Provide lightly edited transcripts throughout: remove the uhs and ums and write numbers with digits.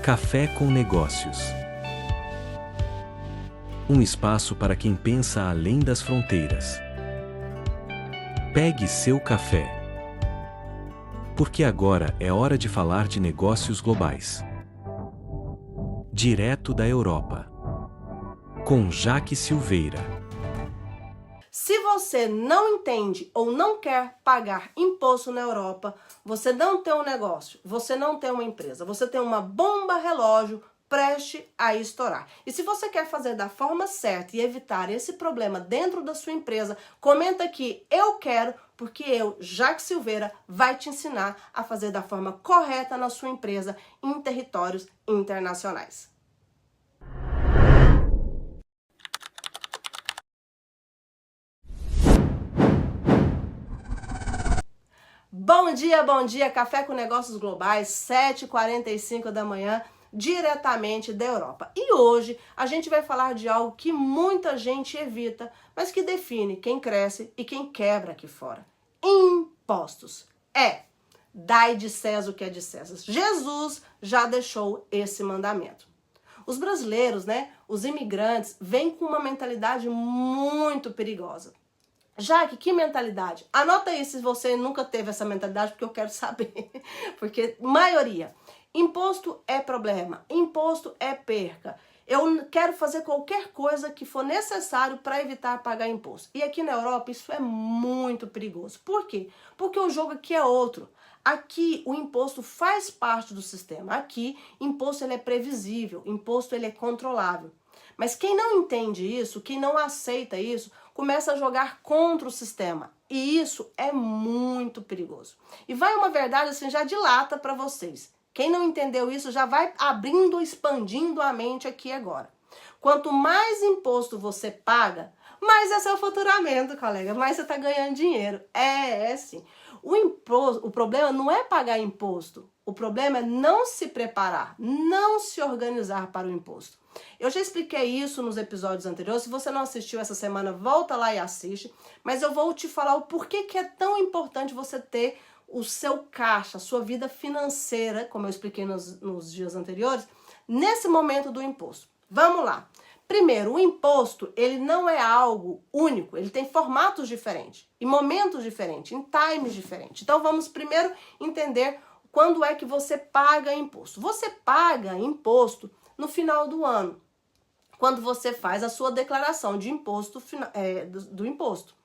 Café com Negócios. Um espaço para quem pensa além das fronteiras. Pegue seu café. Porque agora é hora de falar de negócios globais. Direto da Europa. Com Jaque Silveira. Se você não entende ou não quer pagar imposto na Europa, você não tem um negócio, você não tem uma empresa, você tem uma bomba relógio preste a estourar. E se você quer fazer da forma certa e evitar esse problema dentro da sua empresa, comenta aqui, eu quero, porque eu, Jaque Silveira, vai te ensinar a fazer da forma correta na sua empresa em territórios internacionais. Bom dia, Café com Negócios Globais, 7h45 da manhã, diretamente da Europa. E hoje a gente vai falar de algo que muita gente evita, mas que define quem cresce e quem quebra aqui fora. Impostos. Dai de César o que é de César. Jesus já deixou esse mandamento. Os brasileiros, os imigrantes, vêm com uma mentalidade muito perigosa. Jaque, que mentalidade? Anota aí se você nunca teve essa mentalidade, porque eu quero saber. Porque maioria, imposto é problema, imposto é perca. Eu quero fazer qualquer coisa que for necessário para evitar pagar imposto. E aqui na Europa isso é muito perigoso. Por quê? Porque o jogo aqui é outro. Aqui o imposto faz parte do sistema. Aqui imposto ele é previsível, imposto ele é controlável. Mas quem não entende isso, quem não aceita isso, começa a jogar contra o sistema. E isso é muito perigoso. E vai uma verdade assim já de lata para vocês. Quem não entendeu isso já vai abrindo, expandindo a mente aqui agora. Quanto mais imposto você paga, mais é seu faturamento, colega, mais você está ganhando dinheiro. É sim. O problema não é pagar imposto. O problema é não se preparar, não se organizar para o imposto. Eu já expliquei isso nos episódios anteriores. Se você não assistiu essa semana, volta lá e assiste. Mas eu vou te falar o porquê que é tão importante você ter o seu caixa, a sua vida financeira, como eu expliquei nos dias anteriores, nesse momento do imposto. Vamos lá. Primeiro, o imposto, ele não é algo único, ele tem formatos diferentes, em momentos diferentes, em times diferentes. Então vamos primeiro entender quando é que você paga imposto. Você paga imposto no final do ano, quando você faz a sua declaração de imposto, do imposto.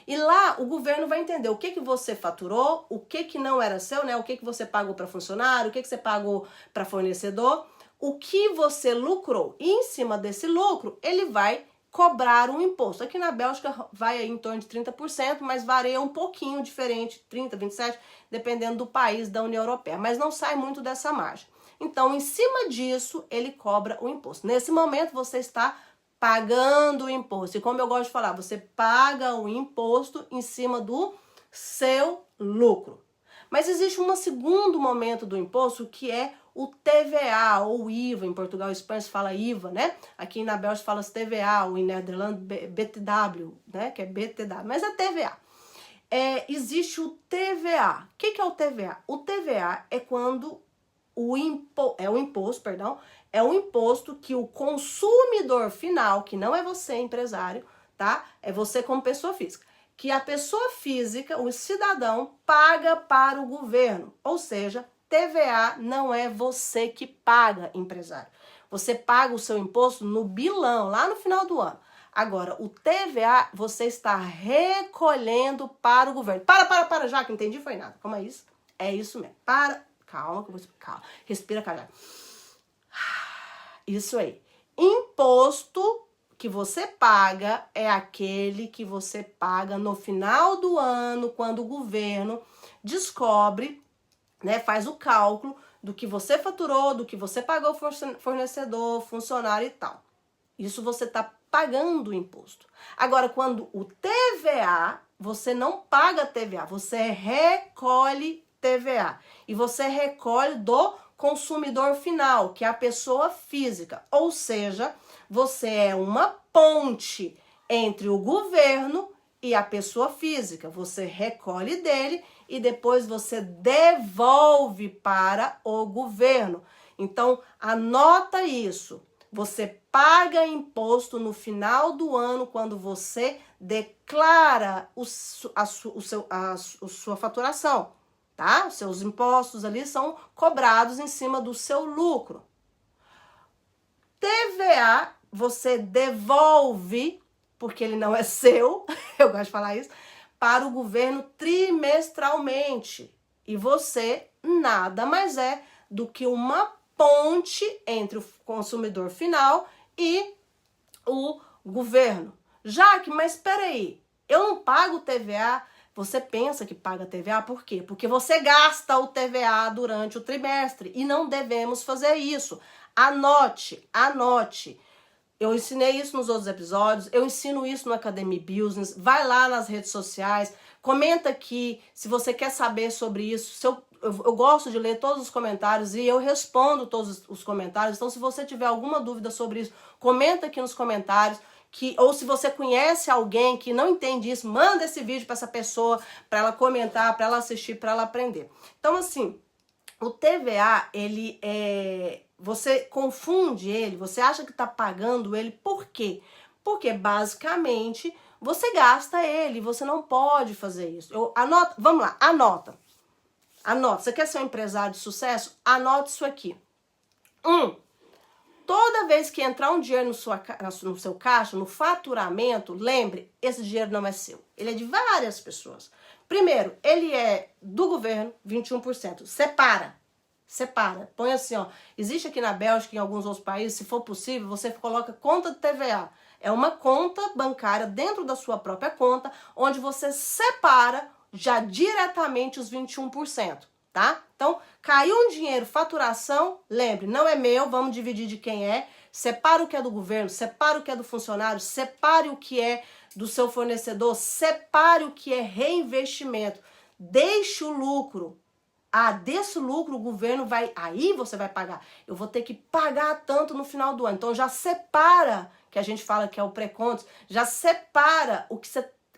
E lá o governo vai entender o que você faturou, o que não era seu, o que você pagou para funcionário, o que você pagou para fornecedor, o que você lucrou. E em cima desse lucro, ele vai cobrar um imposto. Aqui na Bélgica vai aí em torno de 30%, mas varia um pouquinho diferente, 30%, 27%, dependendo do país da União Europeia. Mas não sai muito dessa margem. Então, em cima disso, ele cobra o imposto. Nesse momento, você está pagando o imposto. E como eu gosto de falar, você paga o imposto em cima do seu lucro. Mas existe um segundo momento do imposto, que é o TVA ou IVA. Em Portugal e Espanha se fala IVA, Aqui na Bélgica fala TVA, ou em Nederlândia BTW, que é BTW, mas é TVA. Existe o TVA. O que é o TVA? O TVA é quando é um imposto que o consumidor final, que não é você, empresário, é você como pessoa física, que a pessoa física, o cidadão, paga para o governo. Ou seja, TVA não é você que paga, empresário. Você paga o seu imposto no bilão, lá no final do ano. Agora, o TVA, você está recolhendo para o governo. Para, já que entendi, foi nada. Como é isso? É isso mesmo. Calma, que eu vou explicar. Respira, cara. Isso aí. Imposto que você paga é aquele que você paga no final do ano, quando o governo descobre, faz o cálculo do que você faturou, do que você pagou fornecedor, funcionário e tal. Isso você está pagando o imposto. Agora, quando o TVA, você não paga TVA, você recolhe TVA. E você recolhe do consumidor final, que é a pessoa física. Ou seja, você é uma ponte entre o governo e a pessoa física. Você recolhe dele e depois você devolve para o governo. Então, anota isso. Você paga imposto no final do ano quando você declara a sua faturação, tá? Os seus impostos ali são cobrados em cima do seu lucro. TVA você devolve, porque ele não é seu, eu gosto de falar isso, para o governo trimestralmente. E você nada mais é do que uma ponte entre o consumidor final e o governo. Jaque, mas espera aí, eu não pago TVA. Você pensa que paga TVA por quê? Porque você gasta o TVA durante o trimestre e não devemos fazer isso. Anote, anote. Eu ensinei isso nos outros episódios, eu ensino isso no Academy Business. Vai lá nas redes sociais, comenta aqui se você quer saber sobre isso. Eu gosto de ler todos os comentários e eu respondo todos os comentários. Então, se você tiver alguma dúvida sobre isso, comenta aqui nos comentários. Ou se você conhece alguém que não entende isso, manda esse vídeo para essa pessoa, para ela comentar, para ela assistir, para ela aprender. Então, assim, o TVA, você confunde ele, você acha que está pagando ele, por quê? Porque, basicamente, você gasta ele, você não pode fazer isso. Vamos lá, anota. Anota. Você quer ser um empresário de sucesso? Anote isso aqui. Toda vez que entrar um dinheiro no seu caixa, no faturamento, lembre, esse dinheiro não é seu. Ele é de várias pessoas. Primeiro, ele é do governo, 21%. Separa. Põe assim, ó. Existe aqui na Bélgica e em alguns outros países, se for possível, você coloca conta de TVA. É uma conta bancária dentro da sua própria conta, onde você separa já diretamente os 21%. Tá? Então, caiu um dinheiro, faturação, lembre, não é meu, vamos dividir de quem é. Separa o que é do governo, separa o que é do funcionário, separe o que é do seu fornecedor, separe o que é reinvestimento. Deixe o lucro. Desse lucro o governo aí você vai pagar. Eu vou ter que pagar tanto no final do ano. Então já separa, que a gente fala que é o pré-contos, já separa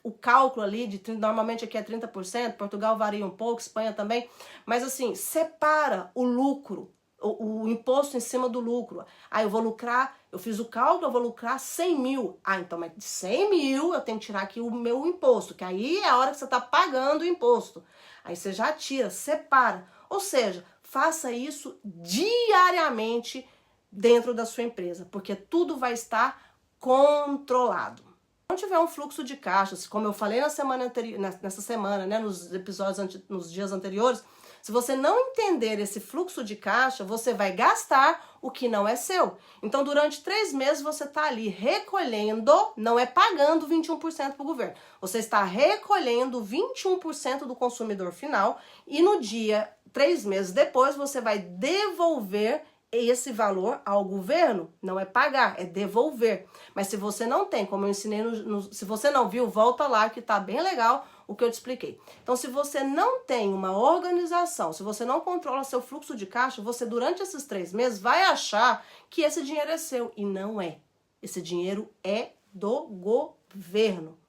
o cálculo ali, normalmente aqui é 30%, Portugal varia um pouco, Espanha também, mas assim, separa o lucro, o imposto em cima do lucro. Eu vou lucrar, eu fiz o cálculo, eu vou lucrar 100 mil. Então, mas de 100 mil eu tenho que tirar aqui o meu imposto, que aí é a hora que você está pagando o imposto. Aí você já tira, separa. Ou seja, faça isso diariamente dentro da sua empresa, porque tudo vai estar controlado. Não tiver um fluxo de caixa, como eu falei nessa semana, né, nos episódios, nos dias anteriores, se você não entender esse fluxo de caixa, você vai gastar o que não é seu. Então, durante 3 meses, você está ali recolhendo, não é pagando 21% para o governo. Você está recolhendo 21% do consumidor final e no dia, 3 meses depois, você vai devolver esse valor ao governo. Não é pagar, é devolver. Mas se você não tem, como eu ensinei, se você não viu, volta lá que tá bem legal o que eu te expliquei. Então, se você não tem uma organização, se você não controla seu fluxo de caixa, você durante esses 3 meses vai achar que esse dinheiro é seu. E não é. Esse dinheiro é do governo.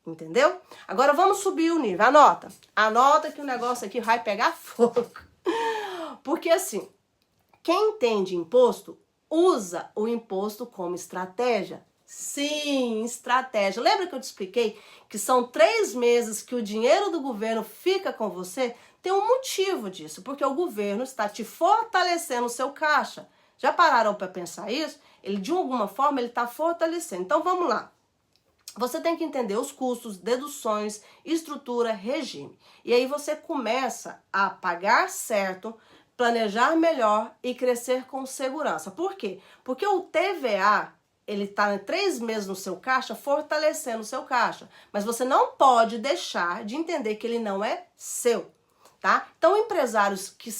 Entendeu? Agora vamos subir o nível. Anota. Anota que o negócio aqui vai pegar fogo. Porque assim, quem entende imposto, usa o imposto como estratégia. Sim, estratégia. Lembra que eu te expliquei que são 3 meses que o dinheiro do governo fica com você? Tem um motivo disso, porque o governo está te fortalecendo o seu caixa. Já pararam para pensar isso? Ele, de alguma forma, ele está fortalecendo. Então, vamos lá. Você tem que entender os custos, deduções, estrutura, regime. E aí você começa a pagar certo, planejar melhor e crescer com segurança. Por quê? Porque o TVA, ele está 3 meses no seu caixa, fortalecendo o seu caixa. Mas você não pode deixar de entender que ele não é seu, tá? Então, empresários que,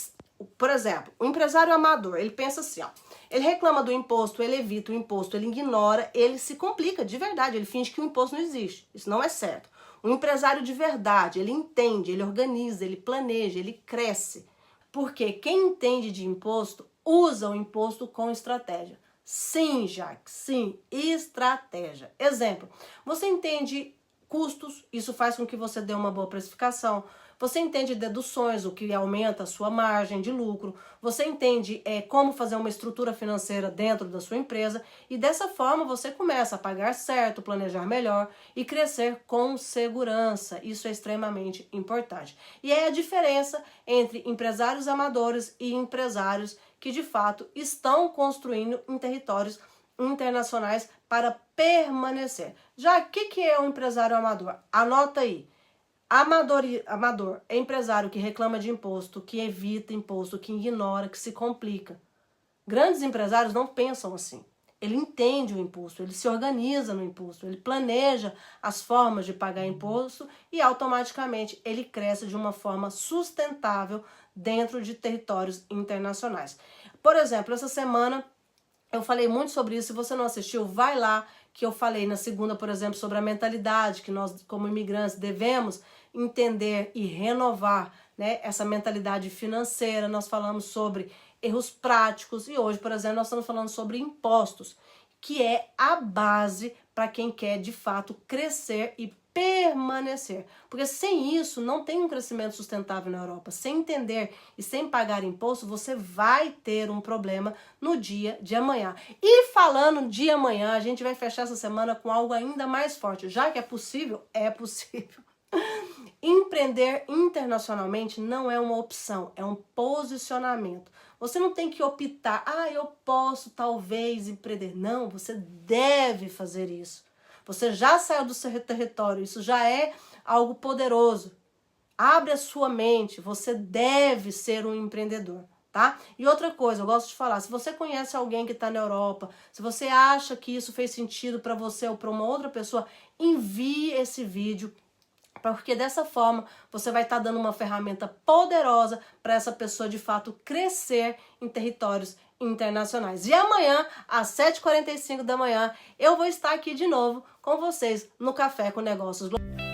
por exemplo, o empresário amador, ele pensa assim, ó, ele reclama do imposto, ele evita o imposto, ele ignora, ele se complica de verdade, ele finge que o imposto não existe. Isso não é certo. O empresário de verdade, ele entende, ele organiza, ele planeja, ele cresce. Porque quem entende de imposto, usa o imposto com estratégia. Sim, Jaque, sim, estratégia. Exemplo, você entende custos, isso faz com que você dê uma boa precificação. Você entende deduções, o que aumenta a sua margem de lucro. Você entende como fazer uma estrutura financeira dentro da sua empresa. E dessa forma você começa a pagar certo, planejar melhor e crescer com segurança. Isso é extremamente importante. E é a diferença entre empresários amadores e empresários que de fato estão construindo em territórios internacionais para permanecer. Já o que é um empresário amador? Anota aí. Amador é empresário que reclama de imposto, que evita imposto, que ignora, que se complica. Grandes empresários não pensam assim. Ele entende o imposto, ele se organiza no imposto, ele planeja as formas de pagar imposto e automaticamente ele cresce de uma forma sustentável dentro de territórios internacionais. Por exemplo, essa semana eu falei muito sobre isso. Se você não assistiu, vai lá, que eu falei na segunda, por exemplo, sobre a mentalidade que nós, como imigrantes, devemos entender e renovar, né, essa mentalidade financeira. Nós falamos sobre erros práticos e hoje, por exemplo, nós estamos falando sobre impostos, que é a base para quem quer, de fato, crescer e permanecer. Porque sem isso, não tem um crescimento sustentável na Europa. Sem entender e sem pagar imposto, você vai ter um problema no dia de amanhã. E falando de amanhã, a gente vai fechar essa semana com algo ainda mais forte. Já que é possível, é possível. Empreender internacionalmente não é uma opção, é um posicionamento. Você não tem que optar, eu posso talvez empreender. Não, você deve fazer isso. Você já saiu do seu território, isso já é algo poderoso. Abre a sua mente, você deve ser um empreendedor, tá? E outra coisa, eu gosto de falar, se você conhece alguém que está na Europa, se você acha que isso fez sentido para você ou para uma outra pessoa, envie esse vídeo, porque dessa forma você vai estar dando uma ferramenta poderosa para essa pessoa de fato crescer em territórios internacionais. E amanhã, às 7h45 da manhã, eu vou estar aqui de novo com vocês no Café com Negócios Globais.